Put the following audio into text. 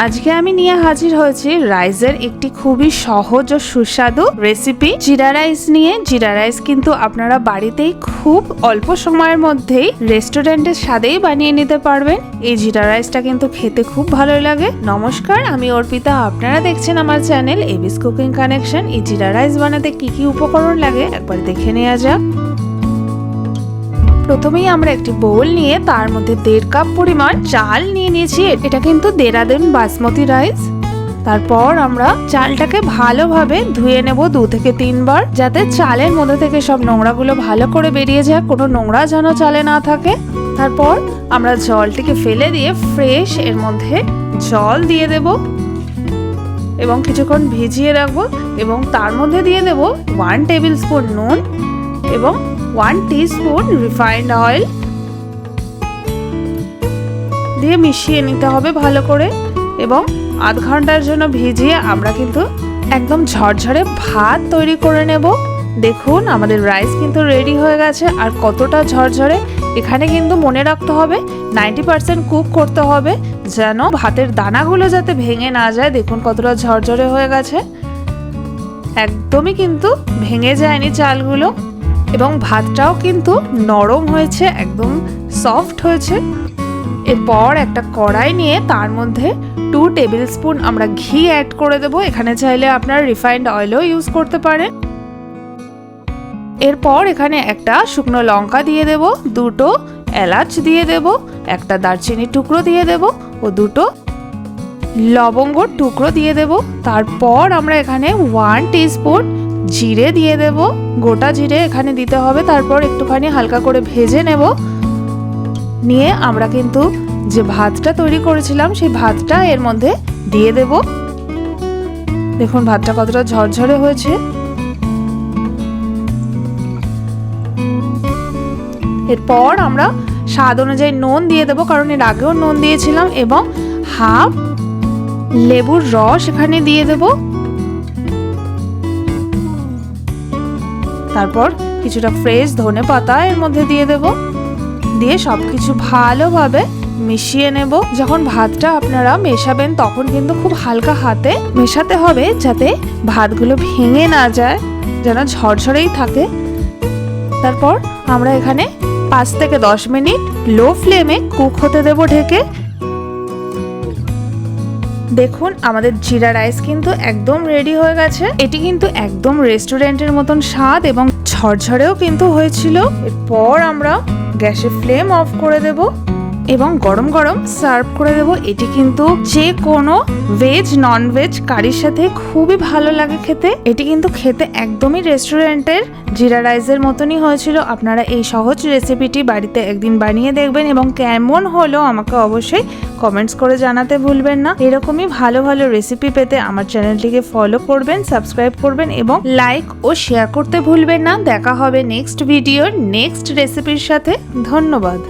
আজকে আমি নিয়ে হাজির হয়েছি রাইসের একটি খুবই সহজ ও সুস্বাদু রেসিপি জিরা রাইস নিয়ে। জিরা রাইস কিন্তু আপনারা বাড়িতেই খুব অল্প সময়ের মধ্যেই রেস্টুরেন্টের স্বাদেই বানিয়ে নিতে পারবেন। এই জিরা রাইসটা কিন্তু খেতে খুব ভালো লাগে। নমস্কার, আমি অর্পিতা, আপনারা দেখছেন আমার চ্যানেল এবিস কুকিং কানেকশন। এই জিরা রাইস বানাতে কি কি উপকরণ লাগে একবার দেখে নেওয়া যাক। প্রথমেই আমরা একটি বোল নিয়ে তার মধ্যে 1.5 কাপ পরিমাণ চাল নিয়ে নিয়েছি। এটা কিন্তু দেরাদুন বাসমতি রাইস। তারপর আমরা চালটাকে ভালোভাবে ধুয়ে নেব 2 থেকে 3 বার, যাতে চালের মধ্যে থেকে সব নোংরাগুলো ভালো করে বেরিয়ে যায়, কোনো নোংরা যেন চালে না থাকে। তারপর আমরা জলটিকে ফেলে দিয়ে ফ্রেশ এর মধ্যে জল দিয়ে দেব এবং কিছুক্ষণ ভিজিয়ে রাখবো এবং তার মধ্যে দিয়ে দেব 1 টেবিল স্পুন নুন এবং 1 টিস্পুন রিফাইন্ড অয়েল দিয়ে মিশিয়ে নিতে হবে ভালো করে এবং আধ ঘন্টার জন্য ভিজিয়ে আমরা কিন্তু একদম ঝরঝরে ভাত তৈরি করে নেব। দেখুন আমাদের রাইস কিন্তু রেডি হয়ে গেছে। আর কতটা ঝরঝরে, এখানে কিন্তু মনে রাখতে হবে 90% কুক করতে হবে, যেন ভাতের দানাগুলো যাতে ভেঙে না যায়। দেখুন কতটা ঝরঝরে হয়ে গেছে, একদমই কিন্তু ভেঙে যায়নি চালগুলো এবং ভাতটাও কিন্তু নরম হয়েছে, একদম সফট হয়েছে। এরপর একটা কড়াই নিয়ে তার মধ্যে 2 টেবিল স্পুন আমরা ঘি অ্যাড করে দেব। এখানে চাইলে আপনারা রিফাইন্ড অয়েলও ইউজ করতে পারেন। এরপর এখানে একটা শুকনো লঙ্কা দিয়ে দেব, 2টো এলাচ দিয়ে দেব, একটা দারচিনির টুকরো দিয়ে দেব ও 2টো লবঙ্গর টুকরো দিয়ে দেব। তারপর আমরা এখানে 1 টিস্পুন জিরে দিয়ে দেব, গোটা জিরে এখানে দিতে হবে। তারপর একটুখানি হালকা করে ভেজে নেব, নিয়ে আমরা কিন্তু যে ভাতটা তৈরি করেছিলাম সেই ভাতটা এর মধ্যে দিয়ে দেব। দেখুন ভাতটা কতটা ঝরঝরে হয়েছে। এরপর আমরা স্বাদ অনুযায়ী নুন দিয়ে দেব, কারণ এর আগেও নুন দিয়েছিলাম, এবং হাফ লেবুর রস এখানে দিয়ে দেব। তারপর কিছুটা ফ্রেশ ধনে পাতা এর মধ্যে দিয়ে দেব, দিয়ে সবকিছু ভালোভাবে মিশিয়ে নেব। যখন ভাতটা আপনারা মেশাবেন তখন কিন্তু খুব হালকা হাতে মেশাতে হবে, যাতে ভাতগুলো ভেঙে না যায়, যেন ঝরঝরেই থাকে। তারপর আমরা এখানে 5 থেকে 10 মিনিট লো ফ্লেমে কুক হতে দেব ঢেকে। দেখুন আমাদের জিরা রাইস কিন্তু একদম রেডি হয়ে গেছে। এটি কিন্তু একদম রেস্টুরেন্টের মতন স্বাদ এবং ঝরঝরেও কিন্তু হয়েছিল। এরপর আমরা গ্যাসের ফ্লেম অফ করে দেব এবং গরম গরম সার্ভ করে দেব। এটি কিন্তু যে কোনো ভেজ নন ভেজ কারির সাথে খুবই ভালো লাগে খেতে। এটি কিন্তু খেতে একদমই রেস্টুরেন্টের জিরা রাইসের মতনই হয়েছিল। আপনারা এই সহজ রেসিপিটি বাড়িতে একদিন বানিয়ে দেখবেন এবং কেমন হলো আমাকে অবশ্যই কমেন্টস করে জানাতে ভুলবেন না। এরকমই ভালো ভালো রেসিপি পেতে আমার চ্যানেলটিকে ফলো করবেন, সাবস্ক্রাইব করবেন এবং লাইক ও শেয়ার করতে ভুলবেন না। দেখা হবে নেক্সট ভিডিওর নেক্সট রেসিপির সাথে। ধন্যবাদ।